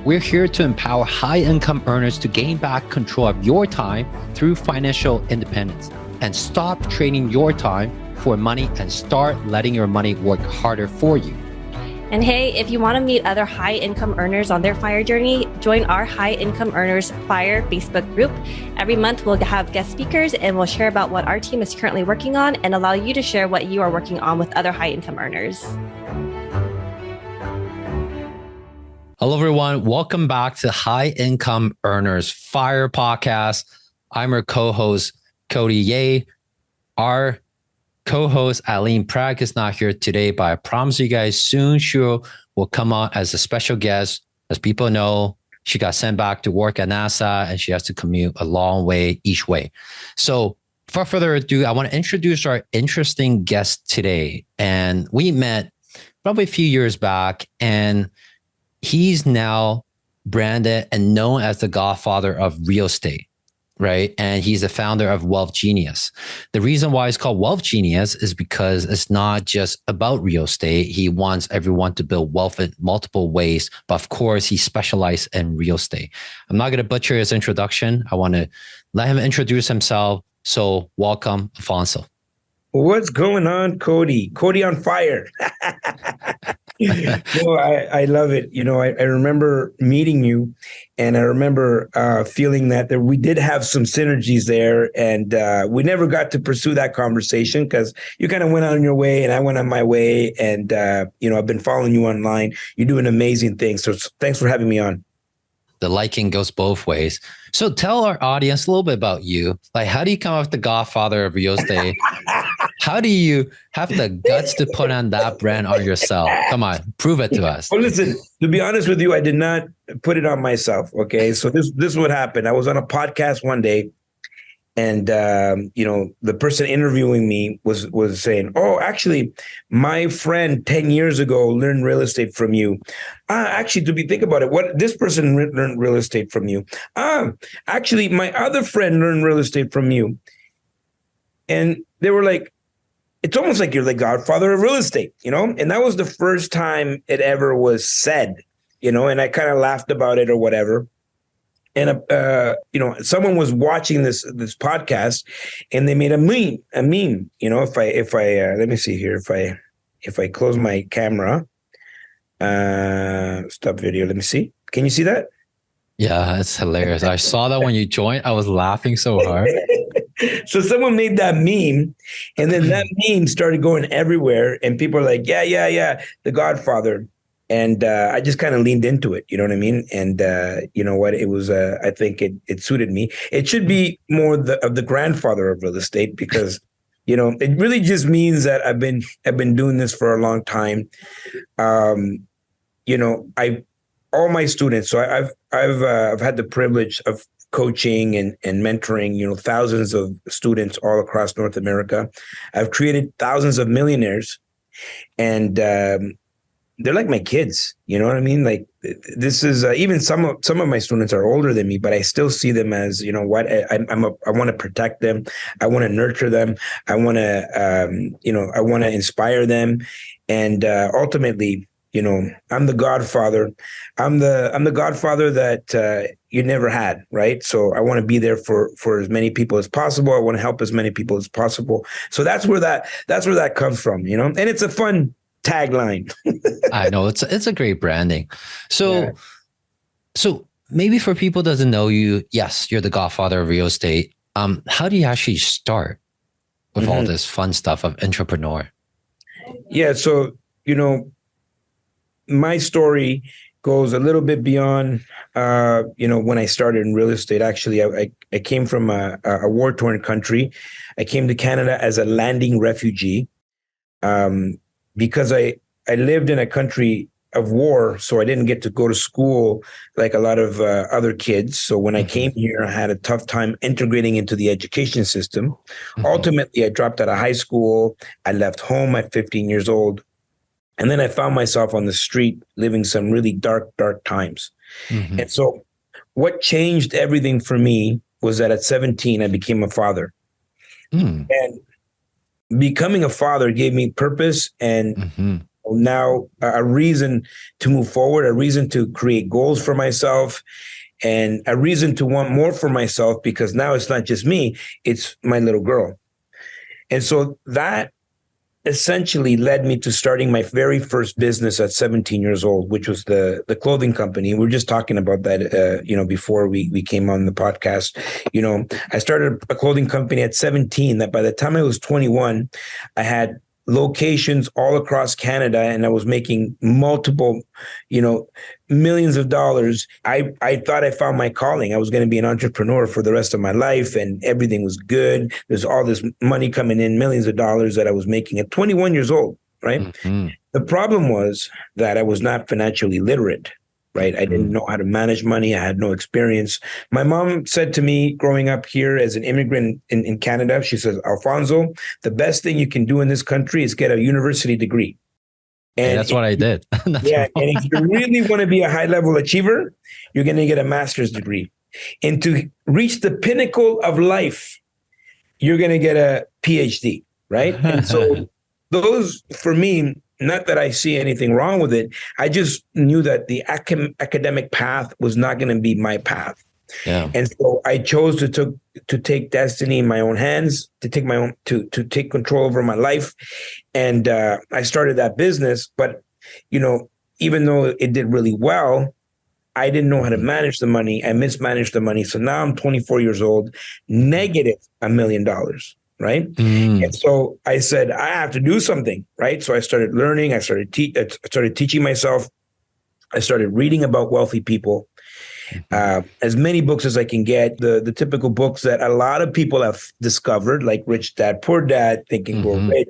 We're here to empower high-income earners to gain back control of your time through financial independence and stop trading your time for money and start letting your money work harder for you. And hey, if you want to meet other high-income earners on their FIRE journey, join our High Income Earners FIRE Facebook group. Every month, we'll have guest speakers and we'll share about what our team is currently working on and allow you to share what you are working on with other high-income earners. Hello, everyone. Welcome back to High Income Earners FIRE podcast. I'm your co-host, Cody Ye. Our co-host, Eileen Prag, is not here today, but I promise you guys soon she will come on as a special guest. As people know, she got sent back to work at NASA and she has to commute a long way each way. So without further ado, I want to introduce our interesting guest today. And we met probably a few years back, and he's now branded and known as the Godfather of real estate, right? And he's the founder of Wealth Genius. The reason why it's called Wealth Genius is because it's not just about real estate. He wants everyone to build wealth in multiple ways, but of course, he specializes in real estate. I'm not going to butcher his introduction. I want to let him introduce himself. So welcome, Alfonso. What's going on, Cody? Cody on fire. I love it. I remember meeting you, and I remember feeling that we did have some synergies there, and we never got to pursue that conversation because you kind of went on your way and I went on my way, and I've been following you online. You do an amazing thing. So thanks for having me on. The liking goes both ways. So tell our audience a little bit about you. Like, how do you come up with the Godfather of real estate? How do you have the guts to put on that brand on yourself? Come on, prove it to us. Well, listen, to be honest with you, I did not put it on myself. Okay. So this is what happened. I was on a podcast one day, and the person interviewing me was saying, "Oh, actually, my friend 10 years ago learned real estate from you." Actually, think about it, what this person learned real estate from you. Actually, my other friend learned real estate from you. And they were like, it's almost like you're the Godfather of real estate, And that was the first time it ever was said, and I kind of laughed about it or whatever. And, someone was watching this podcast and they made a meme, if I let me see here. If I close my camera, stop video. Let me see. Can you see that? Yeah, it's hilarious. I saw that when you joined. I was laughing so hard. So someone made that meme, and then that meme started going everywhere, and people are like, yeah, the Godfather. And I just kind of leaned into it, you know what I mean? And you know what? It was, I think it suited me. It should be more of the grandfather of real estate because, it really just means that I've been doing this for a long time. All my students. So I've had the privilege of coaching and mentoring, thousands of students all across North America. I've created thousands of millionaires, and they're like my kids. You know what I mean? Like this is even some of my students are older than me, but I still see them as, I want to protect them. I want to nurture them. I want to inspire them, and ultimately, I'm the Godfather. I'm the Godfather that you never had, right? So I want to be there for as many people as possible. I want to help as many people as possible. So that's where that comes from, and it's a fun tagline. I know it's a great branding. So maybe for people who doesn't know you, yes, you're the Godfather of real estate. How do you actually start with all this fun stuff of entrepreneur? Yeah, so my story goes a little bit beyond, when I started in real estate. Actually, I came from a war-torn country. I came to Canada as a landing refugee because I lived in a country of war, so I didn't get to go to school like a lot of other kids. So when I came here, I had a tough time integrating into the education system. Ultimately, I dropped out of high school. I left home at 15 years old. And then I found myself on the street living some really dark times. And so what changed everything for me was that at 17, I became a father. And becoming a father gave me purpose and now a reason to move forward, a reason to create goals for myself, and a reason to want more for myself, because now it's not just me, it's my little girl. And so that essentially led me to starting my very first business at 17 years old, which was the clothing company. We were just talking about that, before we came on the podcast. I started a clothing company at 17, that by the time I was 21, I had locations all across Canada, and I was making multiple, millions of dollars. I thought I found my calling. I was going to be an entrepreneur for the rest of my life, and everything was good. There's all this money coming in, millions of dollars that I was making at 21 years old, right? Mm-hmm. The problem was that I was not financially literate, right? I didn't know how to manage money. I had no experience. My mom said to me growing up here as an immigrant in Canada, she says, Alfonso, the best thing you can do in this country is get a university degree. And that's what I did. And if you really want to be a high level achiever, you're going to get a master's degree. And to reach the pinnacle of life, you're going to get a PhD, right? And so those, for me, not that I see anything wrong with it, I just knew that the academic path was not going to be my path. Yeah. And so I chose to take destiny in my own hands, to take control over my life. And I started that business. But, even though it did really well, I didn't know how to manage the money. I mismanaged the money. So now I'm 24 years old, negative $1 million. Right. And so I said, I have to do something. Right. So I started learning. I started teaching myself. I started reading about wealthy people. As many books as I can get, the typical books that a lot of people have discovered, like Rich Dad, Poor Dad, Think and Grow Rich.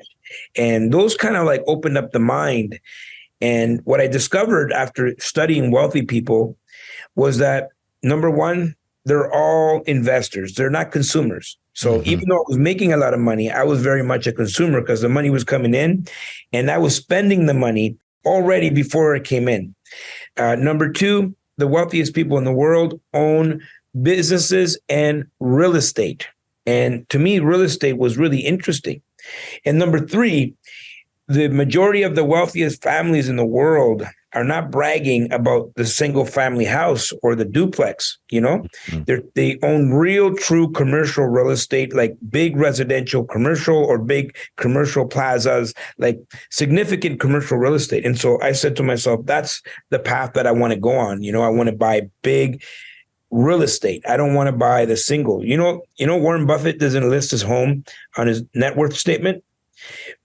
And those kind of like opened up the mind. And what I discovered after studying wealthy people was that, number one, they're all investors. They're not consumers. So even though I was making a lot of money, I was very much a consumer because the money was coming in and I was spending the money already before it came in. Number two, the wealthiest people in the world own businesses and real estate. And to me, real estate was really interesting. And number three, the majority of the wealthiest families in the world are not bragging about the single family house or the duplex, They own real, true commercial real estate, like big residential commercial or big commercial plazas, like significant commercial real estate. And so I said to myself, that's the path that I want to go on. I want to buy big real estate. I don't want to buy the single. Warren Buffett doesn't list his home on his net worth statement.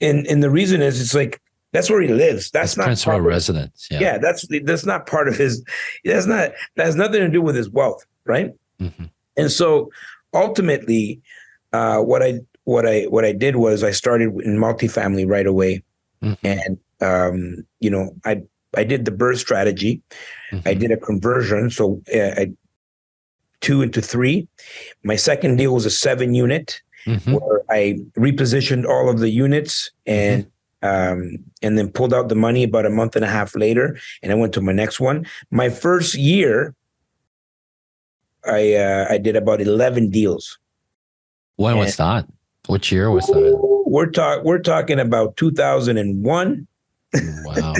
And the reason is it's like, that's where he lives. That's not principal residence. Yeah, that's not part of his. That has nothing to do with his wealth, right? Mm-hmm. And so ultimately, what I did was I started in multifamily right away, and I did the birth strategy. I did a conversion, so 2 into 3. My second deal was a 7-unit, where I repositioned all of the units and then pulled out the money about a month and a half later, and I went to my next one. My first year, I did about 11 deals. When was that? Which year was that? We're talking about 2001. Wow.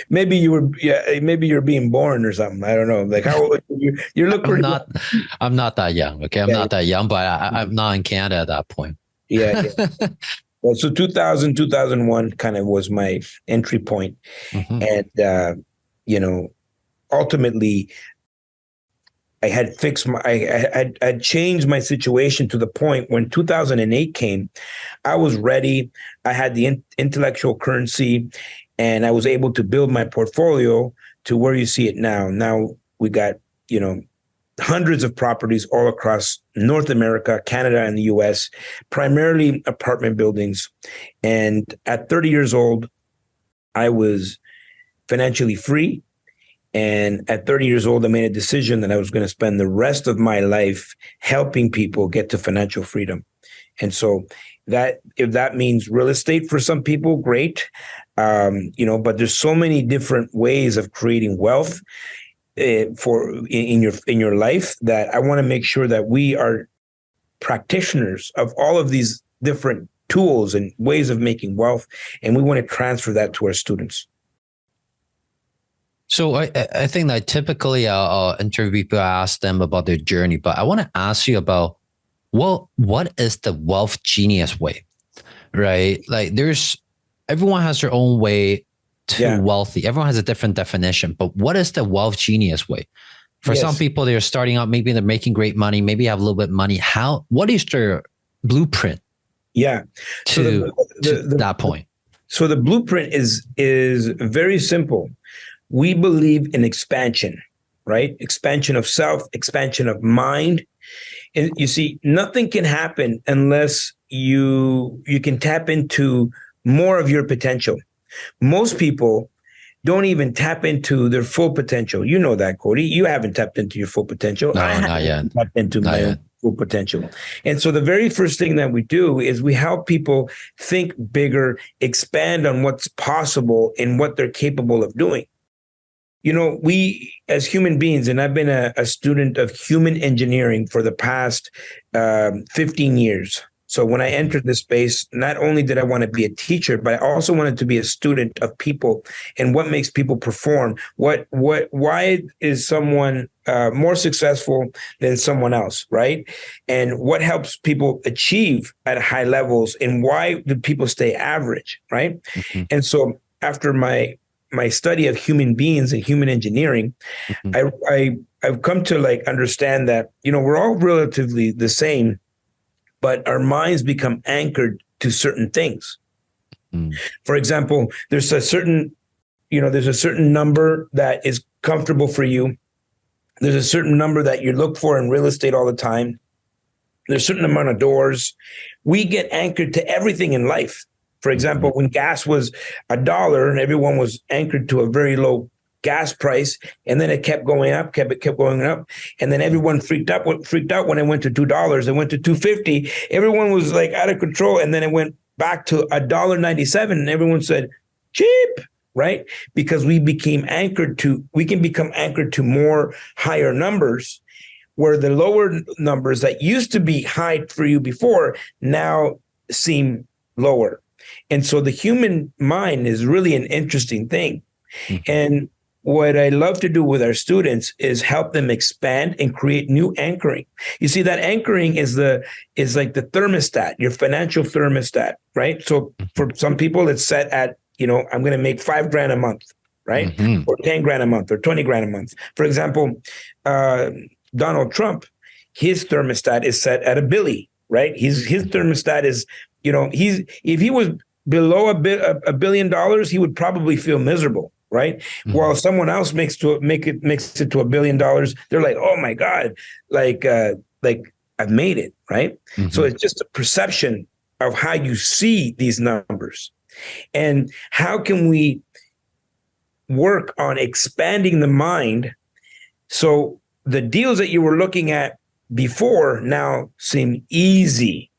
Maybe you're being born or something. I don't know. Like how old you look pretty. I'm not that young. Okay, I'm not that young, but I'm not in Canada at that point. Yeah. Well, so 2000, 2001 kind of was my entry point. And, ultimately I had I changed my situation to the point when 2008 came, I was ready. I had the intellectual currency and I was able to build my portfolio to where you see it now. Now we got, hundreds of properties all across North America, Canada, and the US, primarily apartment buildings. And at 30 years old, I was financially free. And at 30 years old, I made a decision that I was going to spend the rest of my life helping people get to financial freedom. And so that if that means real estate for some people, great. But there's so many different ways of creating wealth in your life that I want to make sure that we are practitioners of all of these different tools and ways of making wealth, and we want to transfer that to our students. So I think that typically I'll interview people, ask them about their journey, but I want to ask you about, well, what is the wealth genius way, right? Like everyone has their own way to wealthy. Everyone has a different definition, but what is the wealth genius way? For some people, they're starting out, maybe they're making great money, maybe have a little bit of money. What is their blueprint? Yeah. To that point. So the blueprint is very simple. We believe in expansion, right? Expansion of self, expansion of mind. And you see, nothing can happen unless you can tap into more of your potential. Most people don't even tap into their full potential. You know that, Cody. You haven't tapped into your full potential. No, not yet. Tapped into my own full potential. And so the very first thing that we do is we help people think bigger, expand on what's possible and what they're capable of doing. You know, we as human beings, and I've been a student of human engineering for the past 15 years. So when I entered this space, not only did I want to be a teacher, but I also wanted to be a student of people and what makes people perform. Why is someone more successful than someone else, right? And what helps people achieve at high levels, and why do people stay average, right? Mm-hmm. And so after my study of human beings and human engineering, I've come to understand that, we're all relatively the same, but our minds become anchored to certain things. Mm. For example, there's a certain number that is comfortable for you. There's a certain number that you look for in real estate all the time. There's a certain amount of doors. We get anchored to everything in life. For example, when gas was $1, everyone was anchored to a very low gas price, and then it kept going up, kept going up, and then everyone freaked out when it went to $2. It went to $2.50. Everyone was out of control, and then it went back to $1.97, and everyone said, cheap, right? Because we can become anchored to more higher numbers, where the lower numbers that used to be high for you before now seem lower. And so the human mind is really an interesting thing. Mm-hmm. And what I love to do with our students is help them expand and create new anchoring. You see, that anchoring is like the thermostat, your financial thermostat, right? So for some people, it's set at, I'm going to make $5,000 a month, right? Mm-hmm. Or $10,000 a month or $20,000 a month. For example, Donald Trump, his thermostat is set at $1 billion, right? His thermostat is, if he was below $1 billion, he would probably feel miserable, right? Mm-hmm. While someone else makes it to $1 billion, they're like, oh my God, I've made it, right? Mm-hmm. So it's just a perception of how you see these numbers. And how can we work on expanding the mind so the deals that you were looking at before now seem easy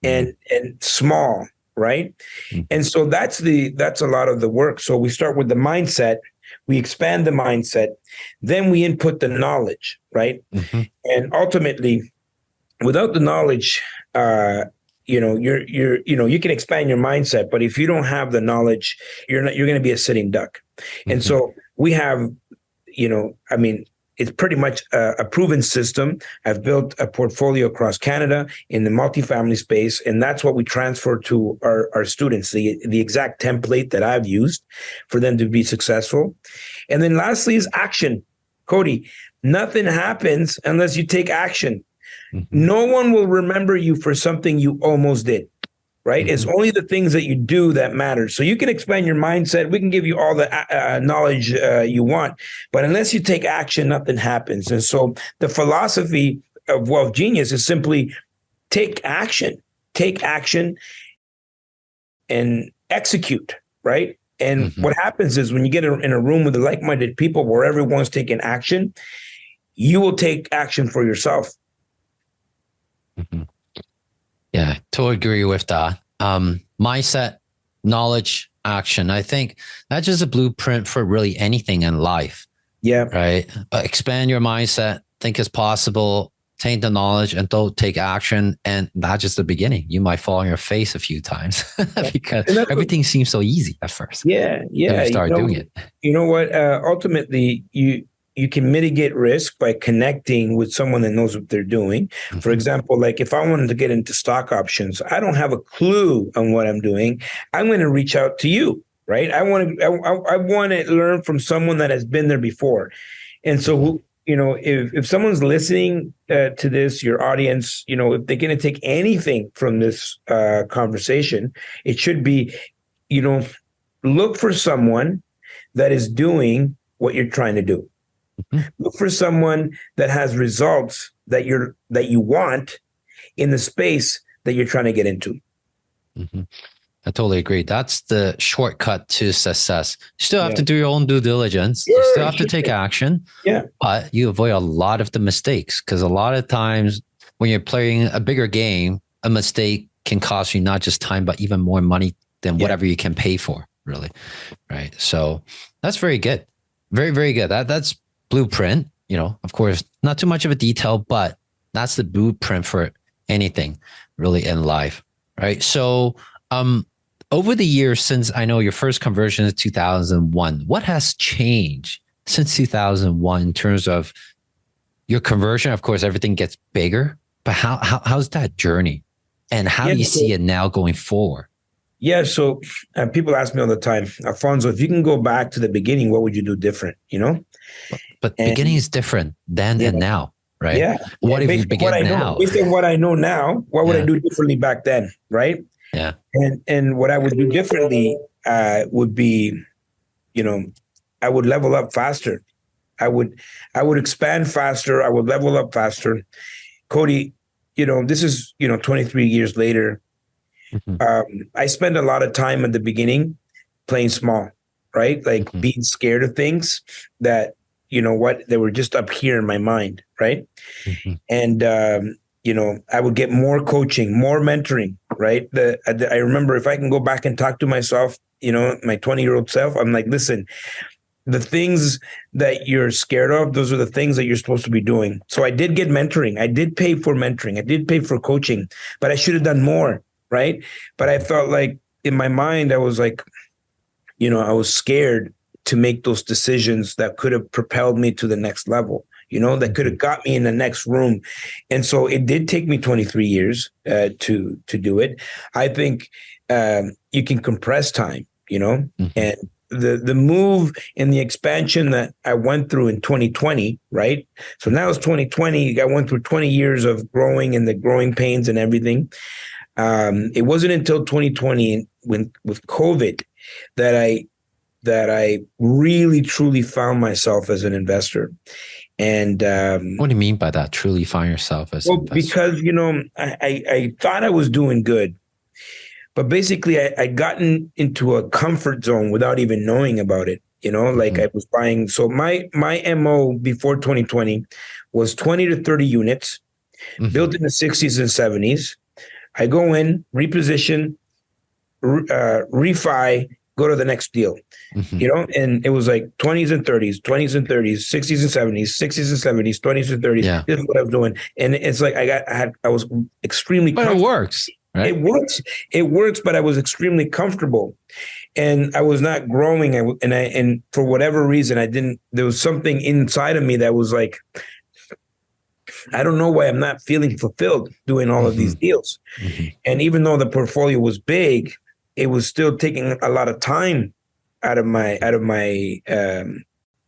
and small, right? Mm-hmm. And so that's a lot of the work. So we start with the mindset, we expand the mindset, then we input the knowledge, right? Mm-hmm. And ultimately, without the knowledge, you can expand your mindset, but if you don't have the knowledge, you're going to be a sitting duck. Mm-hmm. And so we have, it's pretty much a proven system. I've built a portfolio across Canada in the multifamily space, and that's what we transfer to our students, the exact template that I've used for them to be successful. And then lastly is action. Cody, nothing happens unless you take action. Mm-hmm. No one will remember you for something you almost did. Right? Mm-hmm. It's only the things that you do that matter. So you can expand your mindset. We can give you all the knowledge you want, but unless you take action, nothing happens. And so the philosophy of Wealth Genius is simply take action and execute, right? And mm-hmm. what happens is when you get in a room with like-minded people where everyone's taking action, you will take action for yourself. Mm-hmm. Yeah, totally agree with that. Mindset, knowledge, action. I think that's just a blueprint for really anything in life. Yeah. Right. Expand your mindset. Think it's possible take the knowledge and don't take action. And that's just the beginning. You might fall on your face a few times because everything seems so easy at first. Yeah. Then you start doing it. You know what? Ultimately, you can mitigate risk by connecting with someone that knows what they're doing. Mm-hmm. For example, like if I wanted to get into stock options, I don't have a clue on what I'm doing. I'm going to reach out to you, right? I want to learn from someone that has been there before. And so, you know, if someone's listening to this, your audience, you know, if they're going to take anything from this conversation, it should be, you know, look for someone that is doing what you're trying to do. Mm-hmm. Look for someone that has results that you want in the space that you're trying to get into. Mm-hmm. I totally agree. That's the shortcut to success. You still have to do your own due diligence. Sure, you still have to take action. Yeah. But you avoid a lot of the mistakes because a lot of times when you're playing a bigger game, a mistake can cost you not just time, but even more money than whatever you can pay for, really. Right. So that's very good. Very, very good. That's blueprint, you know, of course, not too much of a detail, but that's the blueprint for anything really in life. Right. So, over the years, since I know your first conversion is 2001, what has changed since 2001 in terms of your conversion? Of course, everything gets bigger, but how's that journey? And how do you see it now going forward? Yeah, so people ask me all the time, Alfonso, if you can go back to the beginning, what would you do different, you know? But beginning is different then and now, right? Yeah. What if you begin now? Based on what I know now, what would I do differently back then, right? Yeah. And what I would do differently would be, you know, I would level up faster. I would expand faster. I would level up faster. Cody, you know, this is, 23 years later. Mm-hmm. I spent a lot of time at the beginning playing small, right? Like being scared of things that, they were just up here in my mind, right? Mm-hmm. And, I would get more coaching, more mentoring, right? I remember if I can go back and talk to myself, my 20-year-old self, I'm like, listen, the things that you're scared of, those are the things that you're supposed to be doing. So I did get mentoring. I did pay for mentoring. I did pay for coaching, but I should have done more, right? But I felt like in my mind, I was like, I was scared to make those decisions that could have propelled me to the next level. That could have got me in the next room. And so it did take me 23 years to do it. I think you can compress time, and the move and the expansion that I went through in 2020, right? So now it's 2020. I went through 20 years of growing and the growing pains and everything. It wasn't until 2020 with COVID that I really, truly found myself as an investor. And what do you mean by that? Truly find yourself as an investor? Because I thought I was doing good, but basically I'd gotten into a comfort zone without even knowing about it. Like I was buying. So my MO before 2020 was 20 to 30 units, built in the 60s and 70s. I go in, reposition, refi, go to the next deal, and it was like 20s and 30s, 60s and 70s, 60s and 70s, 20s and 30s. Yeah. This is what I was doing. And it's like I was extremely comfortable. But it works, right? It works, but I was extremely comfortable and I was not growing. And for whatever reason, there was something inside of me that was like, I don't know why I'm not feeling fulfilled doing all of these deals. And even though the portfolio was big, it was still taking a lot of time out of my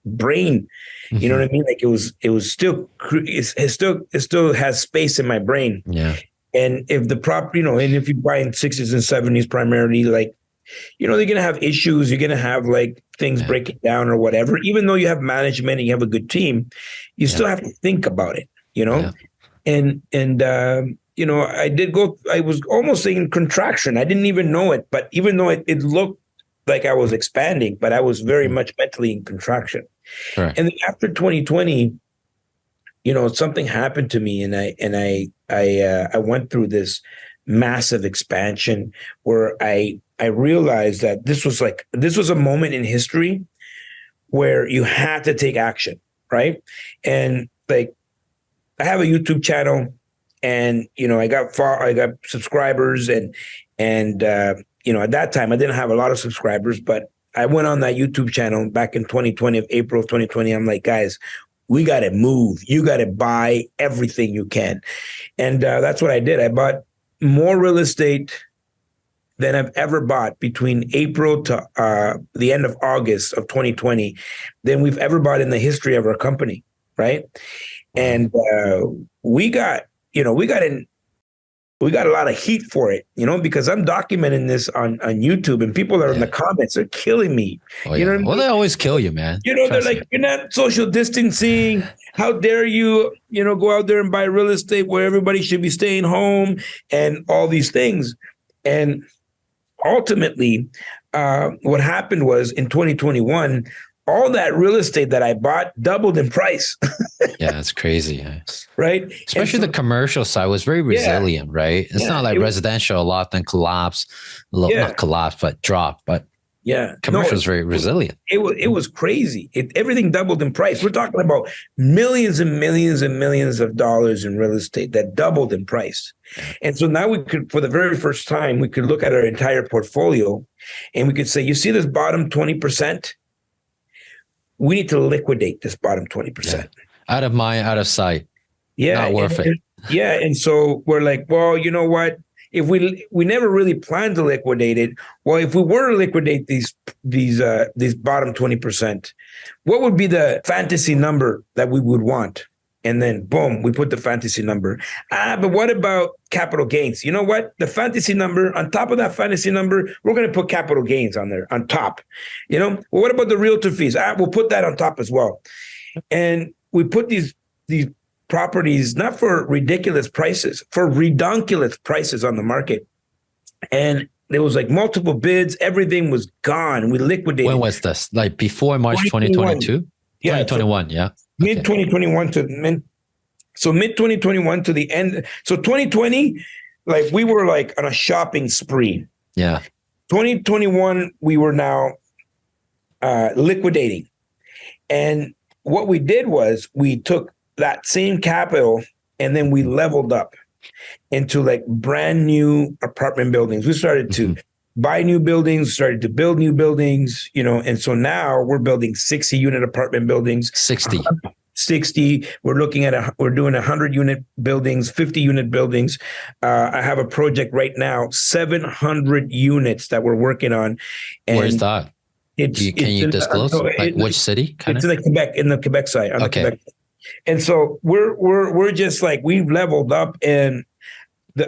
brain. You know what I mean? Like it still has space in my brain. Yeah. And if the property, and if you buy in 60s and 70s primarily, like, they're going to have issues. You're going to have like things breaking down or whatever. Even though you have management and you have a good team, you still have to think about it, and I was almost in contraction. I didn't even know it, but even though it looked like I was expanding, but I was very much mentally in contraction. Right. And then after 2020, something happened to me, and I went through this massive expansion where I realized that this was a moment in history where you had to take action, right? And like, I have a YouTube channel, and I got subscribers, and at that time I didn't have a lot of subscribers, but I went on that YouTube channel back in 2020, April of 2020. I'm like, guys, we got to move. You got to buy everything you can. And that's what I did. I bought more real estate than I've ever bought between April to the end of August of 2020 than we've ever bought in the history of our company. Right. And we got a lot of heat for it, because I'm documenting this on YouTube, and people are in the comments are killing me. Oh, yeah. Well, they always kill you, man. They're like, you're not social distancing. How dare you, go out there and buy real estate where everybody should be staying home and all these things. And ultimately, what happened was in 2021, all that real estate that I bought doubled in price. Yeah, that's crazy. Right. Especially the commercial side was very resilient, right? It's not like residential, a lot then collapse, not collapse, but drop. But commercial is very resilient. It was crazy. Everything doubled in price. We're talking about millions and millions and millions of dollars in real estate that doubled in price. And so now we could, for the very first time, we could look at our entire portfolio and we could say, you see this bottom 20%? We need to liquidate this bottom 20%. Yeah. Out of mind, out of sight. Yeah. Not worth it. Yeah. And so we're like, well, you know what? If we never really planned to liquidate it, well, if we were to liquidate these bottom 20%, what would be the fantasy number that we would want? And then boom, we put the fantasy number. But what about capital gains? You know what? The fantasy number, on top of that fantasy number, we're going to put capital gains on there, on top. Well, what about the realtor fees? We'll put that on top as well. And we put these properties not for ridiculous prices, for redonkulous prices on the market. And there was like multiple bids. Everything was gone. We liquidated. When was this? Like before March 2022? Yeah. 2021, yeah. Mid 2021 to mid 2021 to the end. So 2020, like we were like on a shopping spree. Yeah. 2021, we were now liquidating. And what we did was we took that same capital and then we leveled up into like brand new apartment buildings. We started to buy new buildings, started to build new buildings, and so now we're building 60 unit apartment buildings. 60. We're looking at we're doing 100 unit buildings, 50 unit buildings. I have a project right now, 700 units that we're working on. And where's that? Can you disclose? Which city? It's in the Quebec side. Okay. Quebec. And so we're just like, we've leveled up, and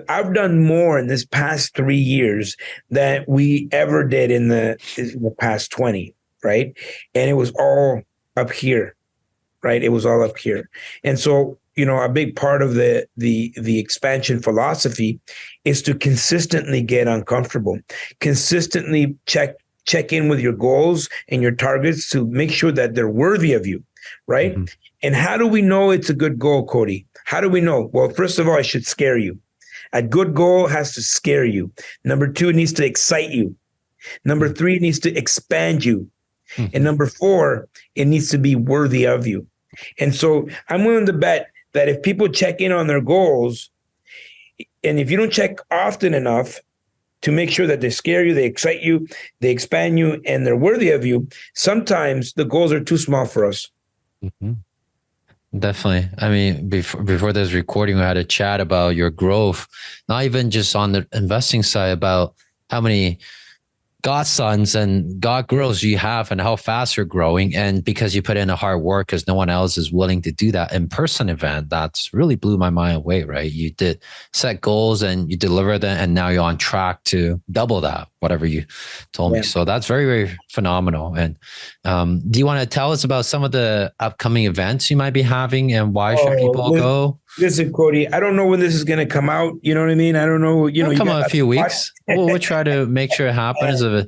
I've done more in this past 3 years than we ever did in the past 20, right? And it was all up here, right? It was all up here. And so, a big part of the expansion philosophy is to consistently get uncomfortable, consistently check in with your goals and your targets to make sure that they're worthy of you, right? Mm-hmm. And how do we know it's a good goal, Cody? How do we know? Well, first of all, it should scare you. A good goal has to scare you. Number 2, it needs to excite you. Number 3, it needs to expand you. Mm-hmm. And number 4, it needs to be worthy of you. And so I'm willing to bet that if people check in on their goals, and if you don't check often enough to make sure that they scare you, they excite you, they expand you, and they're worthy of you, sometimes the goals are too small for us. Mm-hmm. Definitely. I mean, before this recording, we had a chat about your growth, not even just on the investing side, about how many godsons and godgirls you have and how fast you're growing. And because you put in a hard work, because no one else is willing to do that in-person event, that's really blew my mind away, right? You did set goals and you deliver them, and now you're on track to double that, whatever you told me. So that's very, very phenomenal. And do you want to tell us about some of the upcoming events you might be having, and why should people go? Listen, Cody, I don't know when this is going to come out. You know what I mean? I don't know. It'll come out a few weeks. We'll try to make sure it happens. If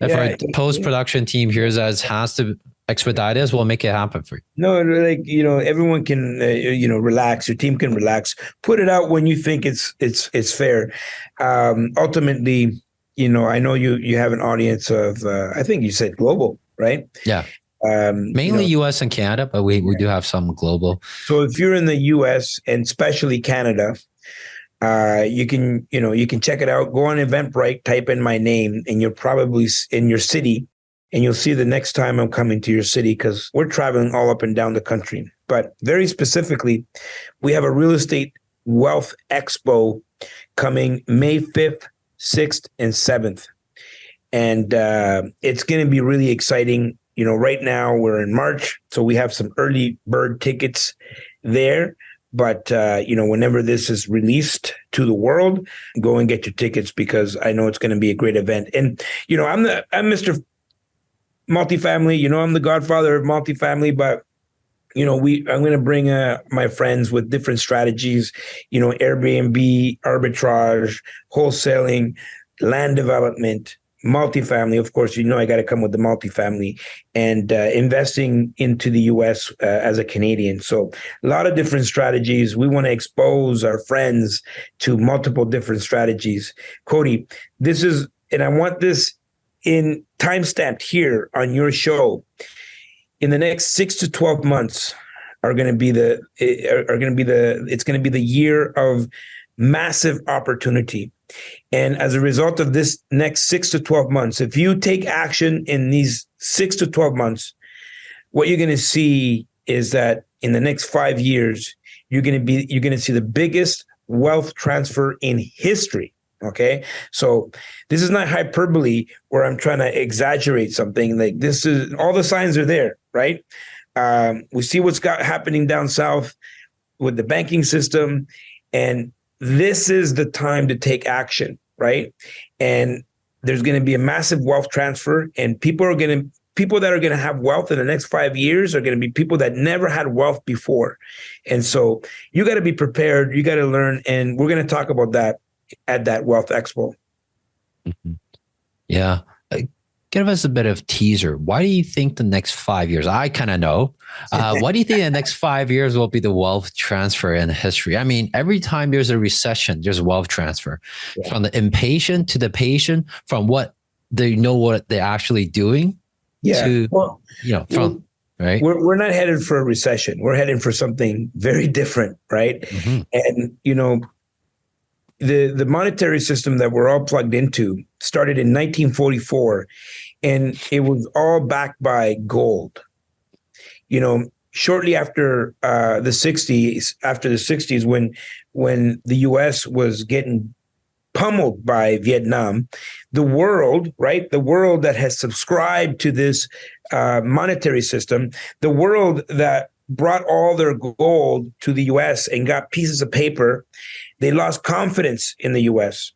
our post-production team hears us has to expedite us, we'll make it happen for you. No, like, everyone can, relax. Your team can relax. Put it out when you think it's fair. Ultimately, I know you have an audience of, I think you said global, right? Yeah. Mainly US and Canada, but we do have some global. So if you're in the US and especially Canada, you can check it out. Go on Eventbrite, type in my name, and you're probably in your city, and you'll see the next time I'm coming to your city, because we're traveling all up and down the country. But very specifically, we have a real estate wealth expo coming May 5th, 6th, and 7th. And it's going to be really exciting. Right now we're in March, so we have some early bird tickets there. But, whenever this is released to the world, go and get your tickets, because I know it's going to be a great event. And, I'm Mr. Multifamily, I'm the godfather of multifamily, but, I'm going to bring my friends with different strategies, Airbnb, arbitrage, wholesaling, land development, multifamily. Of course, I got to come with the multifamily, and investing into the U.S. As a Canadian. So a lot of different strategies. We want to expose our friends to multiple different strategies. Cody, and I want this in timestamped here on your show. In the next 6 to 12 months it's going to be the year of massive opportunity. And as a result of this next 6 to 12 months, if you take action in these 6 to 12 months, what you're going to see is that in the next 5 years, you're going to see the biggest wealth transfer in history. Okay. So this is not hyperbole where I'm trying to exaggerate something. Like, this is, all the signs are there, right? We see what's happening down south with the banking system, and this is the time to take action, right? And there's going to be a massive wealth transfer, and people that are going to have wealth in the next 5 years are going to be people that never had wealth before. And so you got to be prepared. You got to learn. And we're going to talk about that at that Wealth Expo. Mm-hmm. Yeah. Give us a bit of teaser. Why do you think the next 5 years? I kind of know. Why do you think the next 5 years will be the wealth transfer in history? I mean, every time there's a recession, there's wealth transfer. Yeah. From the impatient to the patient, from what they know what they're actually doing. Yeah. Right. We're not headed for a recession. We're headed for something very different, right? Mm-hmm. And the monetary system that we're all plugged into started in 1944, and it was all backed by gold. Shortly after the 60s, when the U.S. was getting pummeled by Vietnam, the world that has subscribed to this monetary system, the world that brought all their gold to the U.S. and got pieces of paper, they lost confidence in the U.S.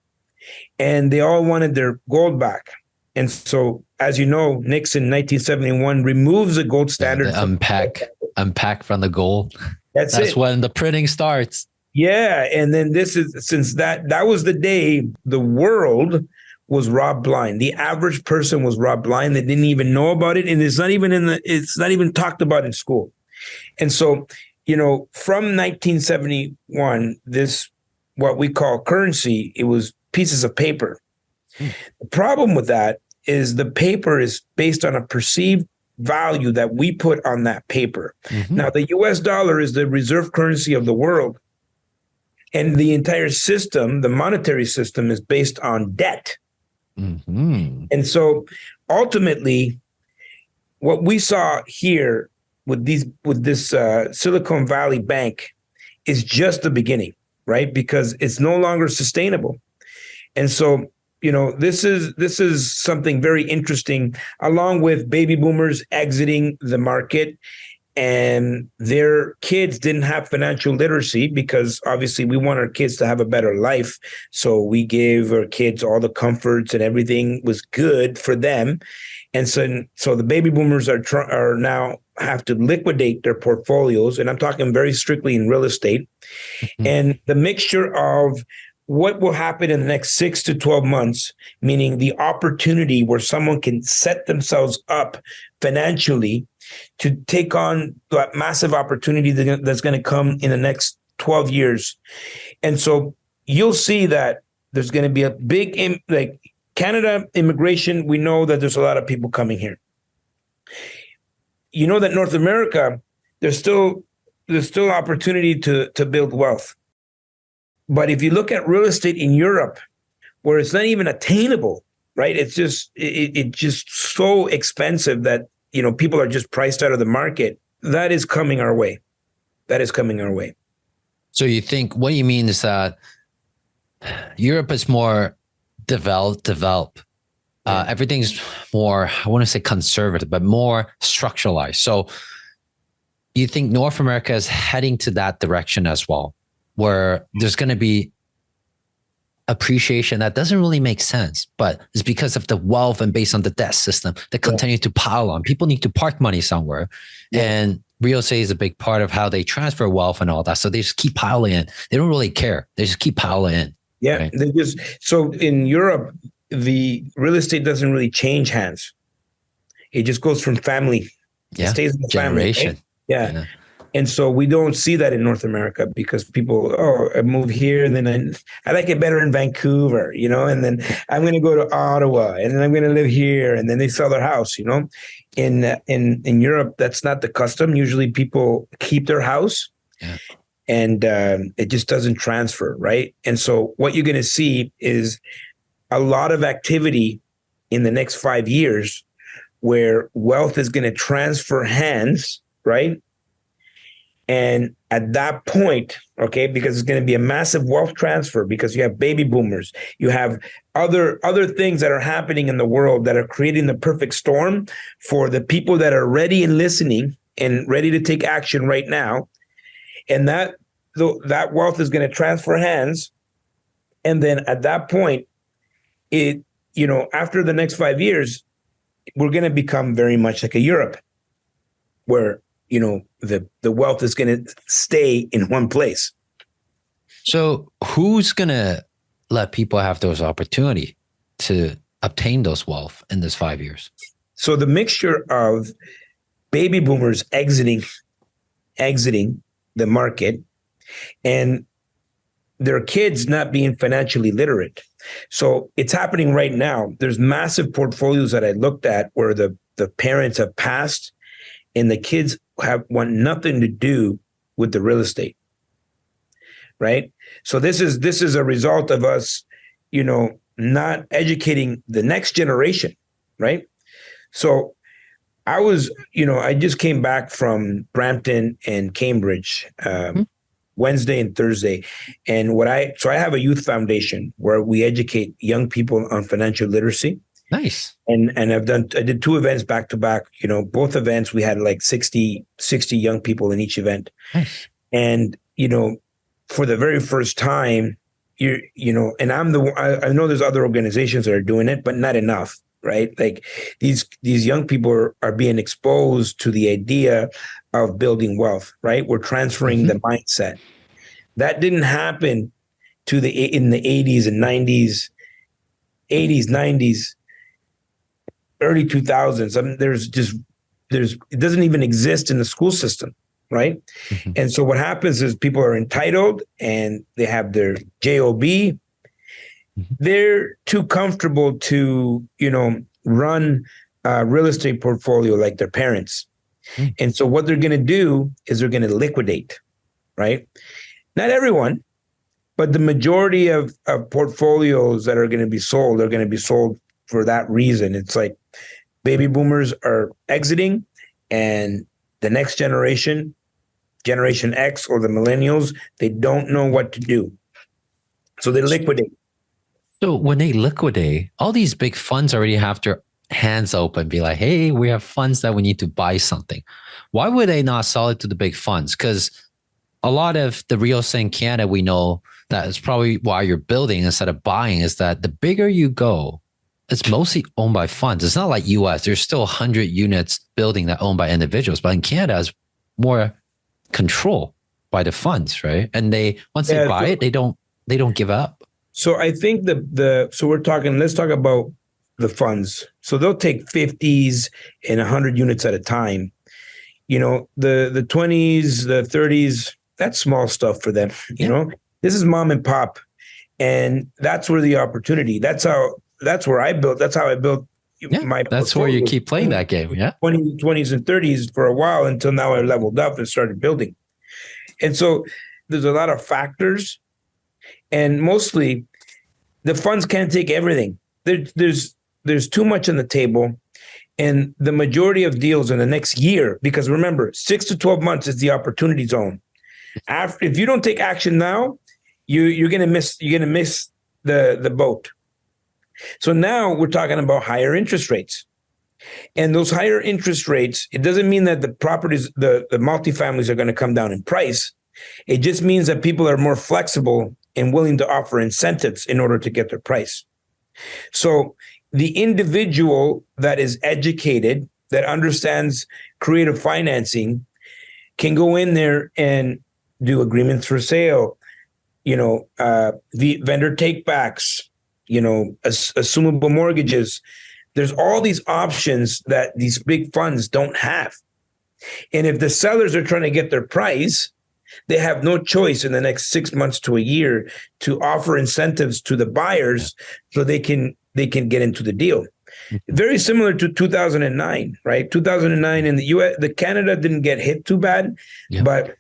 and they all wanted their gold back. And so, as you know, Nixon in 1971 removes the gold standard. Unpack from the gold. That's when the printing starts. Yeah. And then since that was the day the world was robbed blind. The average person was robbed blind. They didn't even know about it. And it's not even talked about in school. And so, from 1971, this, what we call currency, it was pieces of paper. The problem with that is the paper is based on a perceived value that we put on that paper. Mm-hmm. Now, the US dollar is the reserve currency of the world. And the entire system, the monetary system, is based on debt. Mm-hmm. And so ultimately, what we saw here with this Silicon Valley Bank is just the beginning, right? Because it's no longer sustainable. And so, this is something very interesting, along with baby boomers exiting the market, and their kids didn't have financial literacy, because obviously we want our kids to have a better life. So we gave our kids all the comforts and everything was good for them. And so the baby boomers are now have to liquidate their portfolios. And I'm talking very strictly in real estate. Mm-hmm. And the mixture of what will happen in the next 6 to 12 months, meaning the opportunity where someone can set themselves up financially to take on that massive opportunity that's going to come in the next 12 years. And so you'll see that there's going to be a big, Canada immigration. We know that there's a lot of people coming here. you know that North America, there's still opportunity to build wealth. But if you look at real estate in Europe, where it's not even attainable, right? It's just so expensive that, people are just priced out of the market. That is coming our way. So you think what you mean is that Europe is more develop. Everything's more, I want to say conservative, but more structuralized. So you think North America is heading to that direction as well, where there's going to be appreciation that doesn't really make sense, but it's because of the wealth and based on the debt system that continue to pile on. People need to park money somewhere. And real estate is a big part of how they transfer wealth and all that. So they just keep piling in. They don't really care. They just keep piling in. Yeah. Right? So in Europe, the real estate doesn't really change hands. It just goes from family. Yeah. It stays in the Generation. family. Right? Yeah. And so we don't see that in North America because people, I move here and then I like it better in Vancouver, and then I'm going to go to Ottawa and then I'm going to live here, and then they sell their house, In Europe, that's not the custom. Usually people keep their house and it just doesn't transfer, right? And so what you're going to see is a lot of activity in the next 5 years where wealth is going to transfer hands, right? And at that point, okay, because it's going to be a massive wealth transfer because you have baby boomers, you have other things that are happening in the world that are creating the perfect storm for the people that are ready and listening and ready to take action right now. And that wealth is going to transfer hands. And then at that point, after the next 5 years, we're going to become very much like a Europe where the wealth is going to stay in one place. So who's going to let people have those opportunity to obtain those wealth in this 5 years? So the mixture of baby boomers exiting the market and their kids not being financially literate. So it's happening right now. There's massive portfolios that I looked at where the parents have passed and the kids want nothing to do with the real estate, right? So this is a result of us, not educating the next generation, right? So I just came back from Brampton and Cambridge Wednesday and Thursday, and I have a youth foundation where we educate young people on financial literacy. Nice. And I did 2 events back to back, both events, we had like 60 young people in each event. Nice. And, for the very first time, and I know there's other organizations that are doing it, but not enough, right? Like these young people are being exposed to the idea of building wealth, right? We're transferring the mindset. That didn't happen in the 80s and 90s, 90s, early 2000s. I mean, it doesn't even exist in the school system, right? Mm-hmm. And so what happens is people are entitled and they have their job. Mm-hmm. They're too comfortable to, run a real estate portfolio like their parents. Mm-hmm. And so what they're going to do is they're going to liquidate, right? Not everyone, but the majority of portfolios that are going to be sold are going to be sold for that reason. It's like baby boomers are exiting and the next generation X or the millennials, they don't know what to do. So they liquidate. So when they liquidate, all these big funds already have their hands open, be like, hey, we have funds that we need to buy something. Why would they not sell it to the big funds? Because a lot of the real estate in Canada, we know that is probably why you're building instead of buying, is that the bigger you go, it's mostly owned by funds. It's not like US. There's still 100 units building that owned by individuals, but in Canada, it's more control by the funds, right? And once they buy it, they don't give up. So I think let's talk about the funds. So they'll take 50s and 100 units at a time. The 20s, the 30s, that's small stuff for them. This is mom and pop. And that's where the opportunity, that's where I built. That's how I built, Yeah, that's where you keep playing that game. Yeah. 20s and 30s for a while until now I leveled up and started building. And so there's a lot of factors, and mostly the funds can't take everything. There's too much on the table, and the majority of deals in the next year, because remember, 6 to 12 months is the opportunity zone. If you don't take action now, you're gonna miss the boat. So now we're talking about higher interest rates. And those higher interest rates, it doesn't mean that the properties, the multifamilies are going to come down in price. It just means that people are more flexible and willing to offer incentives in order to get their price. So the individual that is educated, that understands creative financing, can go in there and do agreements for sale, the vendor takebacks, assumable mortgages. There's all these options that these big funds don't have. And if the sellers are trying to get their price, they have no choice in the next 6 months to a year to offer incentives to the buyers so they can get into the deal. Very similar to 2009, right? 2009 in the US, the Canada didn't get hit too bad, but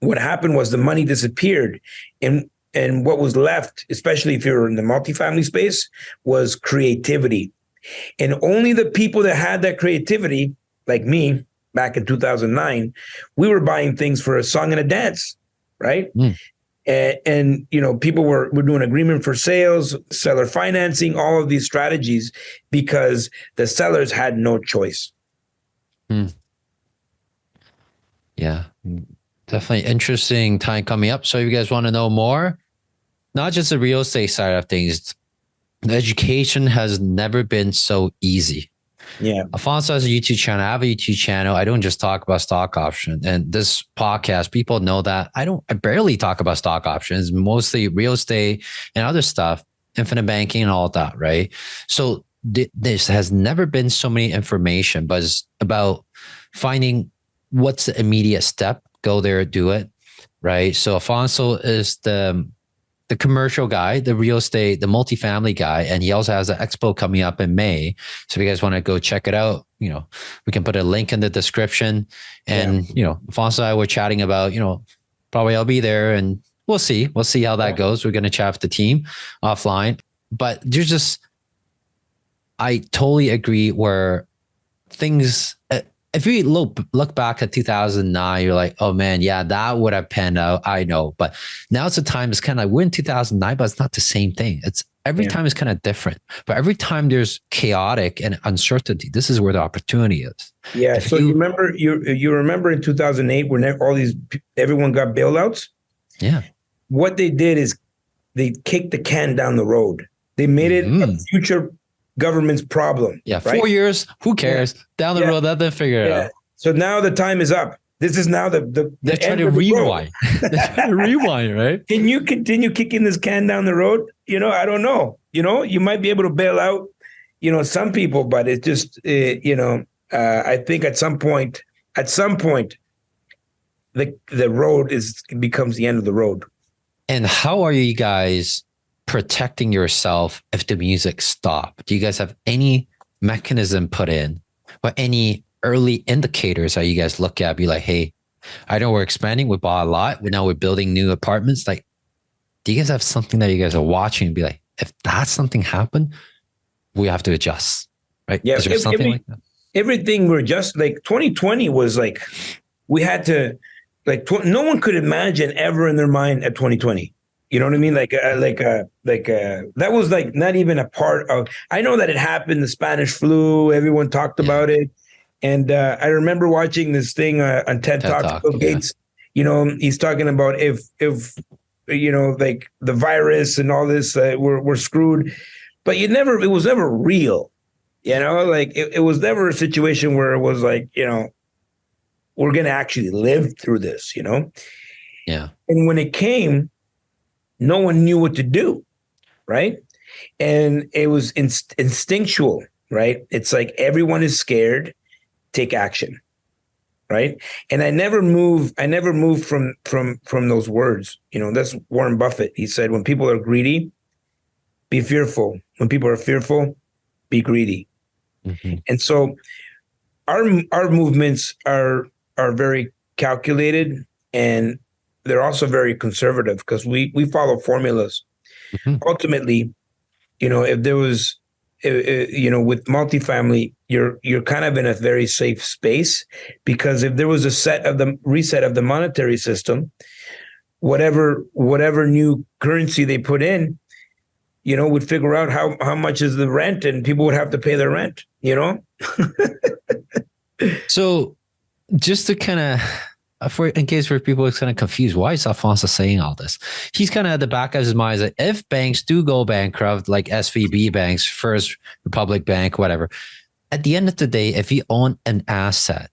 what happened was the money disappeared. And what was left, especially if you're in the multifamily space, was creativity. And only the people that had that creativity, like me, back in 2009, we were buying things for a song and a dance, right? And people were doing agreement for sales, seller financing, all of these strategies because the sellers had no choice. Yeah, definitely interesting time coming up. So if you guys want to know more, not just the real estate side of things, the education has never been so easy. Yeah. Alfonso has a YouTube channel. I have a YouTube channel. I don't just talk about stock options. And this podcast, people know that I barely talk about stock options, mostly real estate and other stuff, infinite banking and all of that, right? So this has never been so many information, but it's about finding what's the immediate step, go there, do it, right? So Alfonso is the commercial guy, the real estate, the multifamily guy, and he also has an expo coming up in May. So if you guys want to go check it out, we can put a link in the description. And Alfonso and I were chatting about, probably I'll be there, and we'll see how that goes. We're going to chat with the team offline, but I totally agree where things. If you look back at 2009, you're like, oh man, yeah, that would have panned out. I know. But now it's a time, it's kind of like we're in 2009, but it's not the same thing. It's every time is kind of different. But every time there's chaotic and uncertainty, this is where the opportunity is. Yeah. So you remember in 2008 when everyone got bailouts? Yeah. What they did is they kicked the can down the road. They made it a future government's problem. Yeah, 4 years. Who cares? Down the road, they'll figure it out. So now the time is up. This is now they're trying to rewind. They're trying to rewind, right? Can you continue kicking this can down the road? I don't know. You might be able to bail out, some people, but it's just, I think at some point, the road becomes the end of the road. And how are you guys protecting yourself if the music stops? Do you guys have any mechanism put in or any early indicators that you guys look at, be like, hey, I know we're expanding, we bought a lot, now we're building new apartments. Like, do you guys have something that you guys are watching and be like, if that something happened, we have to adjust, right? Yeah. Is there something like that? Everything we're just like 2020 was like, we had to no one could imagine ever in their mind at 2020. You know what I mean? That was like not even a part of. I know that it happened. The Spanish flu. Everyone talked about it, and I remember watching this thing on TED Talk. Bill Gates. He's talking about if like the virus and all this, we're screwed. But it was never real. It was never a situation where it was like we're gonna actually live through this. Yeah. And when it came, no one knew what to do, right? And it was instinctual, right? It's like everyone is scared, take action, right? And I never moved from those words. That's Warren Buffett. He said, when people are greedy, be fearful. When people are fearful, be greedy. Mhm. And so our movements are very calculated, and they're also very conservative because we follow formulas. Mhm. Ultimately, if there was, with multifamily, you're kind of in a very safe space, because if there was a reset of the monetary system, whatever new currency they put in, would figure out how much is the rent, and people would have to pay their rent. So just to kind of, in case for people are kind of confused, why is Alfonso saying all this? He's kind of at the back of his mind that if banks do go bankrupt, like SVB banks, First Republic Bank, whatever, at the end of the day, if you own an asset,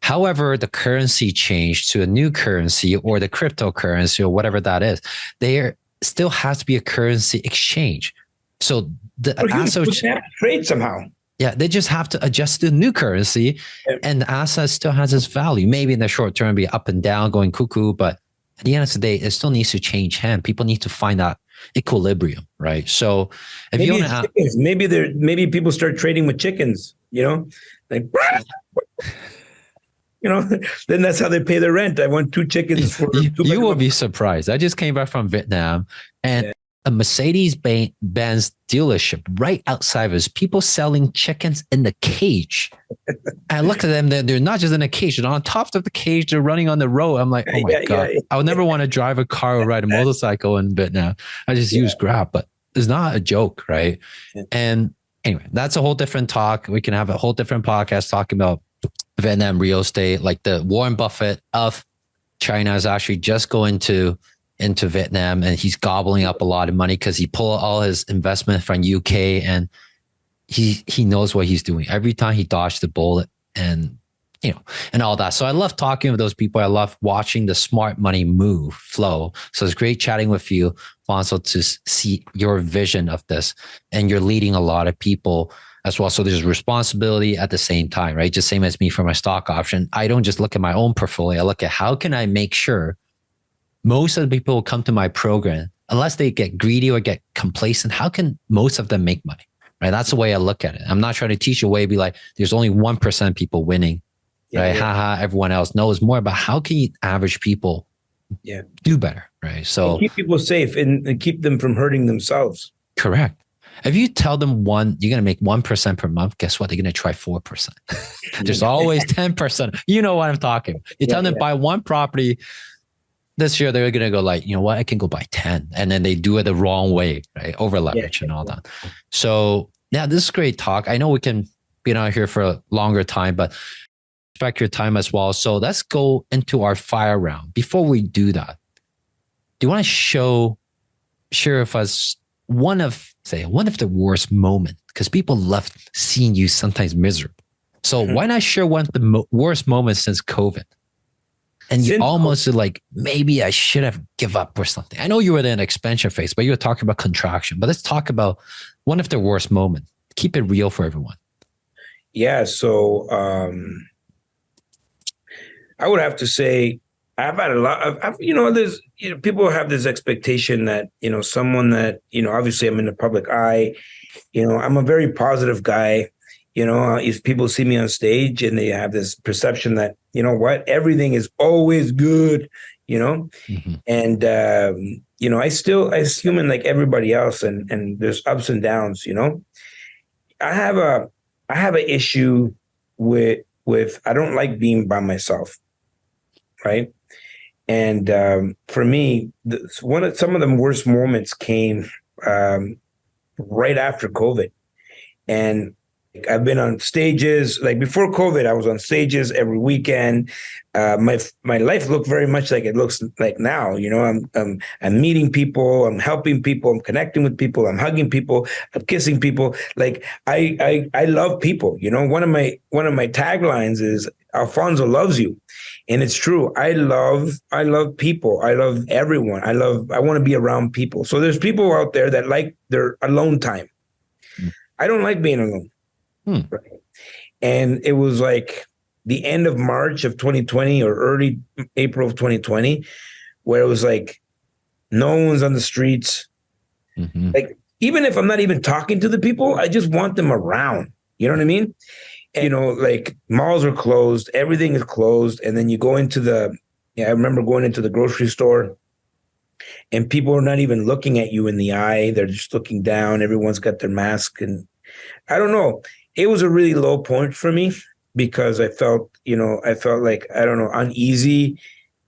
however the currency changed to a new currency or the cryptocurrency or whatever that is, there still has to be a currency exchange. So the asset have to trade somehow. Yeah, they just have to adjust to the new currency, and the asset still has its value. Maybe in the short term, be up and down, going cuckoo, but at the end of the day, it still needs to change hand. People need to find that equilibrium, right? So, if you want to, maybe people start trading with chickens, like, then that's how they pay their rent. I want 2 chickens for. You will be surprised. I just came back from Vietnam, and a Mercedes-Benz dealership right outside of us, people selling chickens in the cage. I look at them, they're not just in a cage, they're on top of the cage, they're running on the road. I'm like, oh my God, I would never want to drive a car or ride a motorcycle in Vietnam. I just use Grab, but it's not a joke, right? And anyway, that's a whole different talk. We can have a whole different podcast talking about Vietnam real estate. Like the Warren Buffett of China is actually just going into Vietnam, and he's gobbling up a lot of money because he pulled all his investment from UK, and he knows what he's doing. Every time he dodged the bullet, and and all that. So I love talking with those people. I love watching the smart money move flow. So it's great chatting with you, Alfonso, to see your vision of this, and you're leading a lot of people as well. So there's responsibility at the same time, right? Just same as me for my stock option. I don't just look at my own portfolio. I look at how can I make sure most of the people who come to my program, unless they get greedy or get complacent, how can most of them make money? Right? That's the way I look at it. I'm not trying to teach a way, be like, there's only 1% people winning, right? Haha, everyone else. No, it's more about how can you average people do better, right? So and keep people safe and keep them from hurting themselves. Correct. If you tell them you're going to make 1% per month, guess what? They're going to try 4%. There's always 10%. You know what I'm talking. You tell them buy one property. This year, they're going to go like, you know what, I can go buy 10. And then they do it the wrong way, right? Over leverage and all that. So yeah, this is great talk. I know we can be out here for a longer time, but respect your time as well. So let's go into our fire round. Before we do that, do you want to share with us one of the worst moments? Because people love seeing you sometimes miserable. So why not share one of the worst moments since COVID? And you almost like, maybe I should have give up or something. I know you were in an expansion phase, but you were talking about contraction. But let's talk about one of the worst moments. Keep it real for everyone. Yeah. So I would have to say I've had a lot of, there's, people have this expectation that, someone that, obviously I'm in the public eye, I'm a very positive guy. If people see me on stage and they have this perception that, everything is always good, and, I human like everybody else, and there's ups and downs, I have an issue with, I don't like being by myself. Right. And, for me, some of the worst moments came, right after COVID. And I've been on stages, like before COVID, I was on stages every weekend. My life looked very much like it looks like now. I'm meeting people, I'm helping people, I'm connecting with people, I'm hugging people, I'm kissing people. Like I love people. One of my taglines is Alfonso loves you. And it's true. I love people. I love everyone. I want to be around people. So there's people out there that like their alone time. I don't like being alone. Right. And it was like the end of March of 2020 or early April of 2020, where it was like, no one's on the streets. Like, even if I'm not even talking to the people, I just want them around. You know what I mean? And, you know, like malls are closed, everything is closed. And then you go into I remember going into the grocery store and people are not even looking at you in the eye. They're just looking down. Everyone's got their mask. And I don't know. It was a really low point for me because I felt like, I don't know, uneasy.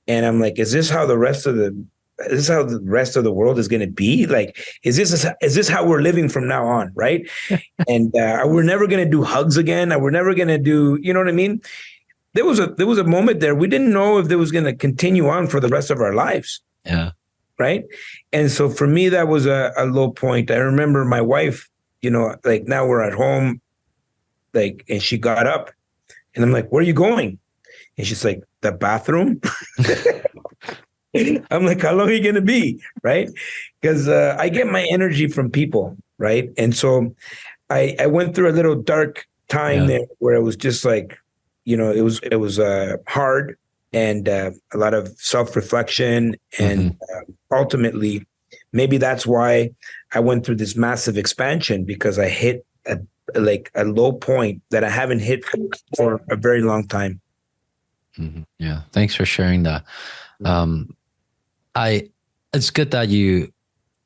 And I'm like, is this how the rest of the world is going to be? Like, is this how we're living from now on? Right. And we're never going to do hugs again. We're never going to do, you know what I mean? There was a moment there. We didn't know if it was going to continue on for the rest of our lives. Yeah. Right. And so for me, that was a low point. I remember my wife, you know, like now we're at home, like, and she got up and I'm like, where are you going? And she's like, the bathroom. I'm like, how long are you going to be? Right. Because I get my energy from people. Right. And so I went through a little dark time there where it was just like, you know, it was hard and a lot of self-reflection. And ultimately, maybe that's why I went through this massive expansion, because I hit a low point that I haven't hit for a very long time. Yeah. Thanks for sharing that. It's good that you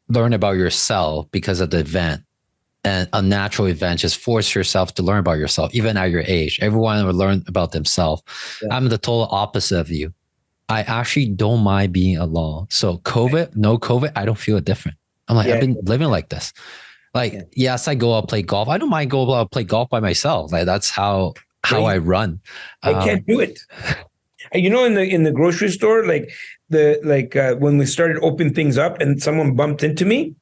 learn about yourself because of the event, and a natural event. Just force yourself to learn about yourself, even at your age. Everyone will learn about themselves. Yeah. I'm the total opposite of you. I actually don't mind being alone. So no COVID, I don't feel it different. I'm like, I've been living like this. Like, yes, I go out play golf. I don't mind go out play golf by myself. Like that's how I run. I can't do it. You know, in the grocery store, like when we started opening things up and someone bumped into me.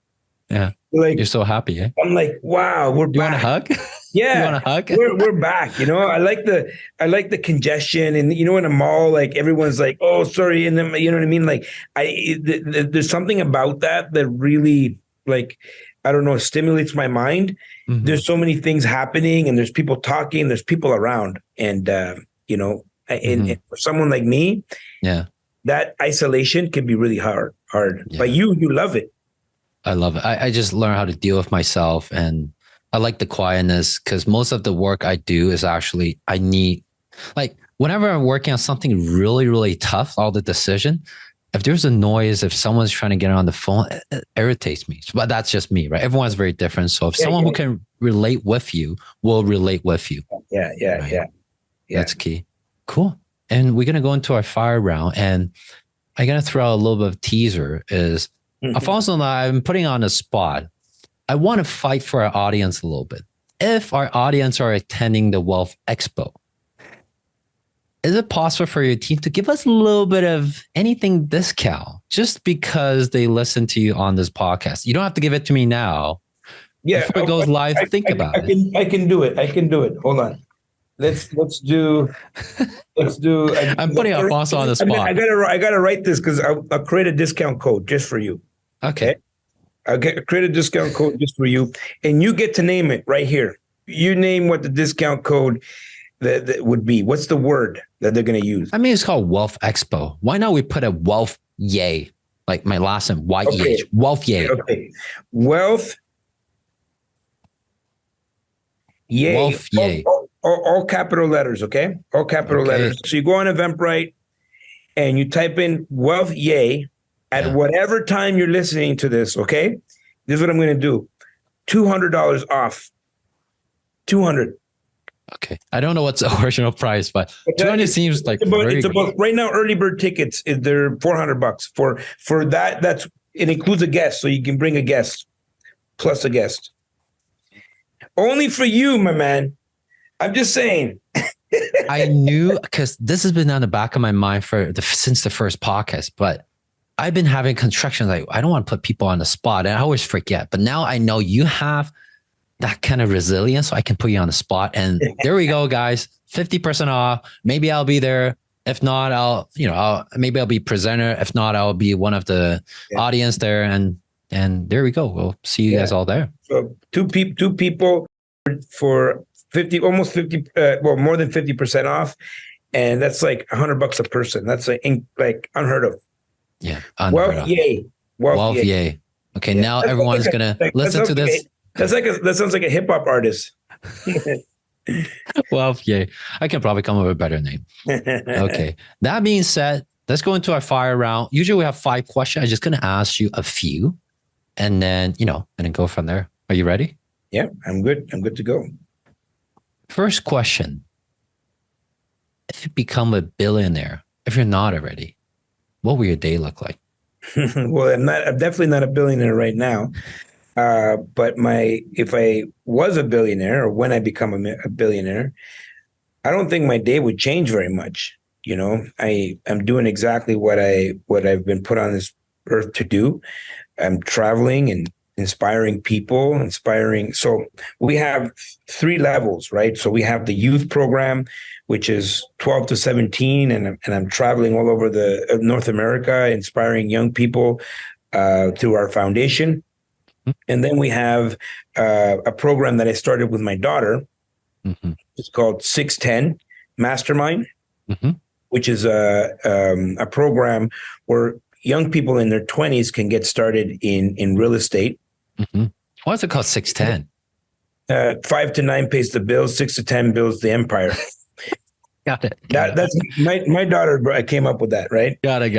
Yeah. Like, you're so happy, eh? I'm like, wow, we're back. You want a hug? Yeah. You want a hug? We're back. You know, I like the congestion, and you know, in a mall, like everyone's like, oh, sorry. And then, you know what I mean? Like there's something about that really, like, I don't know, stimulates my mind. There's so many things happening and there's people talking, there's people around. And, you know, and for someone like me, that isolation can be really hard. Yeah. But you love it. I love it. I just learn how to deal with myself, and I like the quietness, because most of the work I do is actually, I need, like, whenever I'm working on something really, really tough, all the decision, if there's a noise, if someone's trying to get on the phone, it irritates me. But that's just me, right? Everyone's very different. So if someone who can relate with you will relate with you. Yeah. That's key. Cool. And we're going to go into our fire round, and I'm going to throw out a little bit of teaser is, Alfonso and I'm putting on a spot. I want to fight for our audience a little bit. If our audience are attending the Wealth Expo, is it possible for your team to give us a little bit of anything discount just because they listen to you on this podcast? You don't have to give it to me now. Yeah. Before it goes live, think about it. I can do it. Hold on. Let's do. I'm putting Alfonso on the spot. I gotta write this because I'll create a discount code just for you. Okay. I'll create a discount code just for you, and you get to name it right here. You name what the discount code that would be. What's the word that they're going to use? I mean, it's called Wealth Expo. Why not we put a Wealth Yay, like my last name, Y-E-H, Wealth Yay. Okay. Wealth Yay. Wealth Yay. All capital letters, okay? All capital letters. So you go on Eventbrite and you type in Wealth Yay at whatever time you're listening to this, okay? This is what I'm going to do. $200 off. $200. Okay. I don't know what's the original price, but 200 seems like it's about right now. Early bird tickets, they're $400 for that. It includes a guest, so you can bring a guest plus a guest. Only for you, my man. I'm just saying. I knew, because this has been on the back of my mind since the first podcast, but I've been having construction. Like, I don't want to put people on the spot, and I always forget. But now I know you have that kind of resilience, so I can put you on the spot. And there we go, guys. 50% off. Maybe I'll be there. If not, maybe I'll be presenter. If not, I'll be one of the audience there. And there we go. We'll see you guys all there. So two people for 50, almost 50, more than 50% off. And that's like $100 a person. That's like unheard of. Yeah. Wealth Yay. Wealth Yay. Okay. Now everyone's going to listen to this. That sounds like a hip hop artist. Well, yeah, I can probably come up with a better name. Okay. That being said, let's go into our fire round. Usually we have 5 questions. I'm just going to ask you a few and then, and then go from there. Are you ready? Yeah, I'm good. I'm good to go. First question. If you become a billionaire, if you're not already, what will your day look like? Well, I'm definitely not a billionaire right now. But if I was a billionaire or when I become a billionaire, I don't think my day would change very much. I'm doing exactly what I've been put on this earth to do. I'm traveling and inspiring people, So we have 3 levels, right? So we have the youth program, which is 12 to 17. And I'm traveling all over the North America, inspiring young people through our foundation. And then we have a program that I started with my daughter. Mm-hmm. It's called 610 Mastermind, which is a program where young people in their 20s can get started in real estate. Mm-hmm. Why is it called 610? 5 to 9 pays the bills, 6 to 10 builds the empire. Got it. That's my daughter came up with that, right? Got it.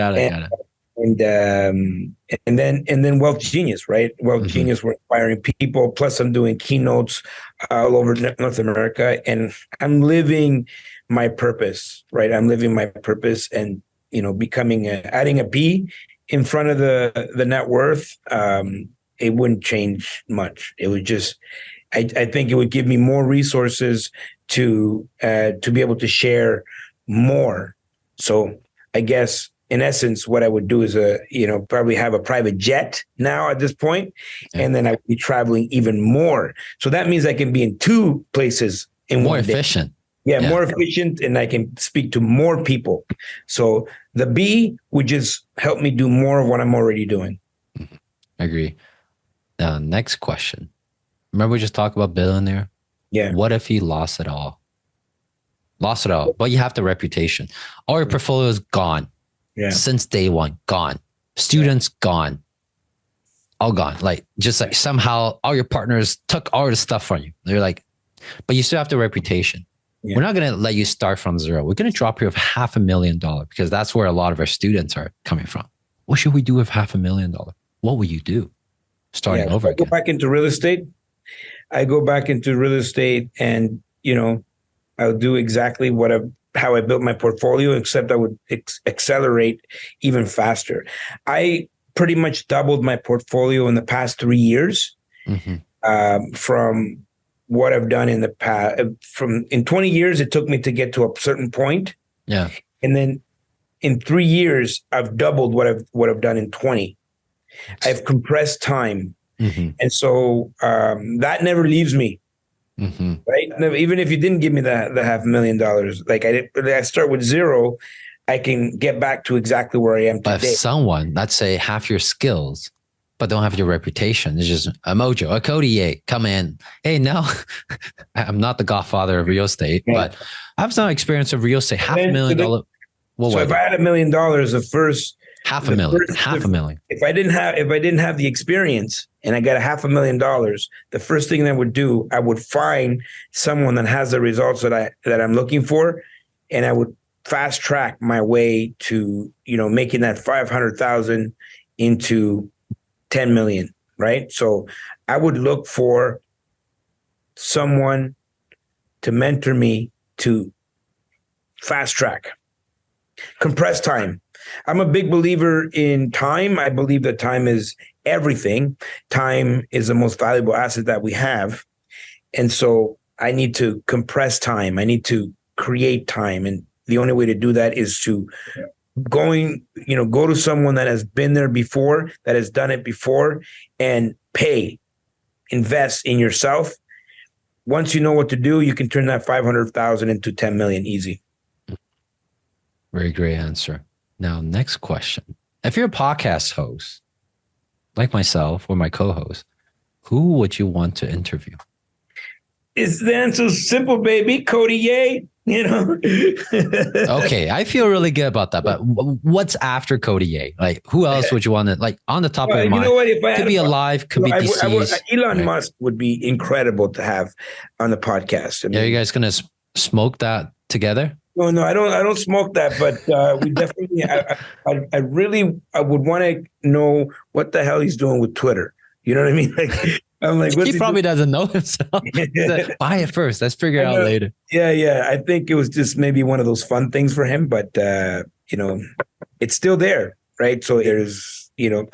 And then Wealth Genius, right? Wealth Genius, we're inspiring people. Plus, I'm doing keynotes all over North America, and I'm living my purpose, right? I'm living my purpose, and becoming adding a B in front of the net worth. It wouldn't change much. It would just, I think, it would give me more resources to be able to share more. So I guess, in essence, what I would do is probably have a private jet now at this point, and then I would be traveling even more. So that means I can be in 2 places in more one day. Efficient. Yeah, more efficient, and I can speak to more people. So the B would just help me do more of what I'm already doing. I agree. Next question. Remember we just talked about billionaire? Yeah. What if he lost it all? But you have the reputation. All your portfolio is gone. Yeah. Since day one, gone. Students gone. All gone. Just somehow all your partners took all the stuff from you. They're like, but you still have the reputation. Yeah. We're not going to let you start from zero. We're going to drop you with $500,000 because that's where a lot of our students are coming from. What should we do with $500,000? What will you do? Starting over again. I go back into real estate. And, I'll do exactly how I built my portfolio, except I would accelerate even faster. I pretty much doubled my portfolio in the past 3 years from what I've done in the past. In 20 years, it took me to get to a certain point. Yeah. And then in 3 years, I've doubled what I've done in 20. I've compressed time. And so that never leaves me. Right. Even if you didn't give me the $500,000, I start with 0, I can get back to exactly where I am today. But if someone, let's say, half your skills, but don't have your reputation, it's just a Mojo, a Cody, come in. Hey, no, I'm not the godfather of real estate, but I have some experience of real estate. $500,000. So if I had $1 million, the first $500,000. If I didn't have the experience and I got $500,000, the first thing I would do, I would find someone that has the results that I'm looking for, and I would fast track my way to making that 500,000 into 10 million. Right. So I would look for someone to mentor me to fast track, compress time. I'm a big believer in time. I believe that time is everything. Time is the most valuable asset that we have. And so I need to compress time. I need to create time. And the only way to do that is to go to someone that has been there before, that has done it before, and invest in yourself. Once you know what to do, you can turn that 500,000 into 10 million easy. Very great answer. Now, next question. If you're a podcast host, like myself or my co-host, who would you want to interview? It's the answer simple, baby. Cody Ye. you know. Okay, I feel really good about that. But what's after Cody Ye? Like, who else would you want to, like, on the top of your You mind? know what? If I Could be alive, could be deceased. Elon right? Musk would be incredible to have on the podcast. I mean, Are you guys gonna smoke that together? no, I don't smoke that, but we definitely. I really, I would want to know what the hell he's doing with Twitter. You know what I mean? Like, I'm like, what's He probably doesn't know himself. Buy it first. Let's figure it out later. Yeah. I think it was just maybe one of those fun things for him, but you know, it's still there, right? So there's, you know,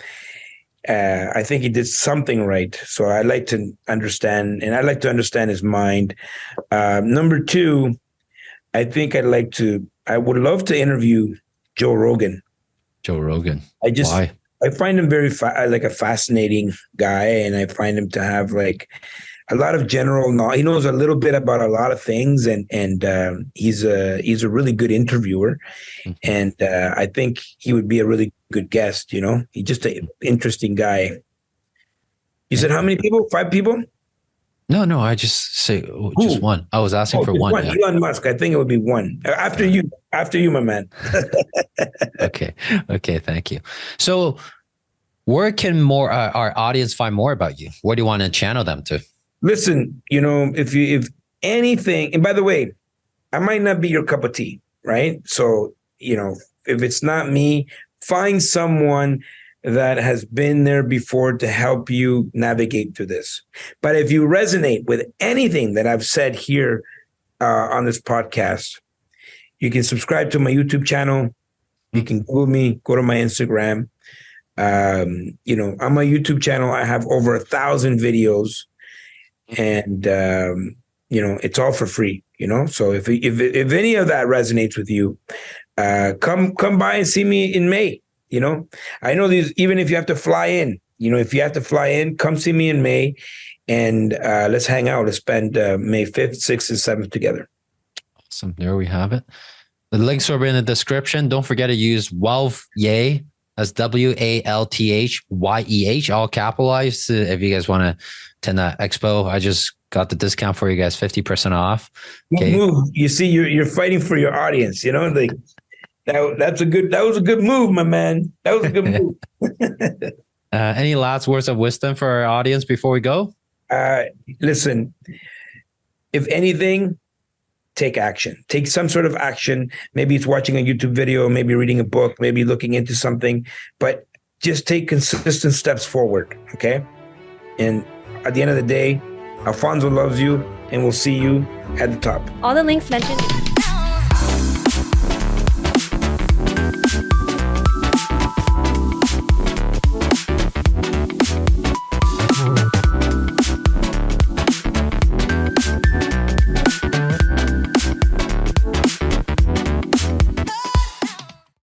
I think he did something right. So I like to understand, and I like to understand his mind. Number two, I think I would love to interview Joe Rogan. Joe Rogan. Why? I find him very like a fascinating guy, and I find him to have like a lot of general knowledge. He knows a little bit about a lot of things, and he's a really good interviewer, and I think he would be a really good guest. You know, he's just an interesting guy. You said how many people? 5 people? No. I just say just one. I was asking for one. Yeah. Elon Musk. I think it would be one. After you, my man. Okay. Thank you. So, where can our audience find more about you? Where do you want to channel them to? Listen, you know, if anything, and by the way, I might not be your cup of tea, right? So, you know, if it's not me, find someone that has been there before to help you navigate through this. But if you resonate with anything that I've said here on this podcast, you can subscribe to my YouTube channel. You can Google me, go to my Instagram. You know, on my YouTube channel, I have over 1,000 videos, and you know, it's all for free. You know, so if any of that resonates with you, come by and see me in May. You know, I know these, even if you have to fly in, you know, if you have to fly in, come see me in May, and let's hang out. Let's spend May 5th, 6th, and 7th together. Awesome. There we have it. The links will be in the description. Don't forget to use Walthyeh. That's WALTHYEH, all capitalized. If you guys want to attend that expo, I just got the discount for you guys, 50% off. Okay. Move. You see, you're fighting for your audience. You know, like that was a good move, my man. That was a good move. Any last words of wisdom for our audience before we go? Listen, if anything, take action. Take some sort of action. Maybe it's watching a YouTube video, maybe reading a book, maybe looking into something, but just take consistent steps forward, okay? And at the end of the day, Alfonso loves you, and we'll see you at the top. All the links mentioned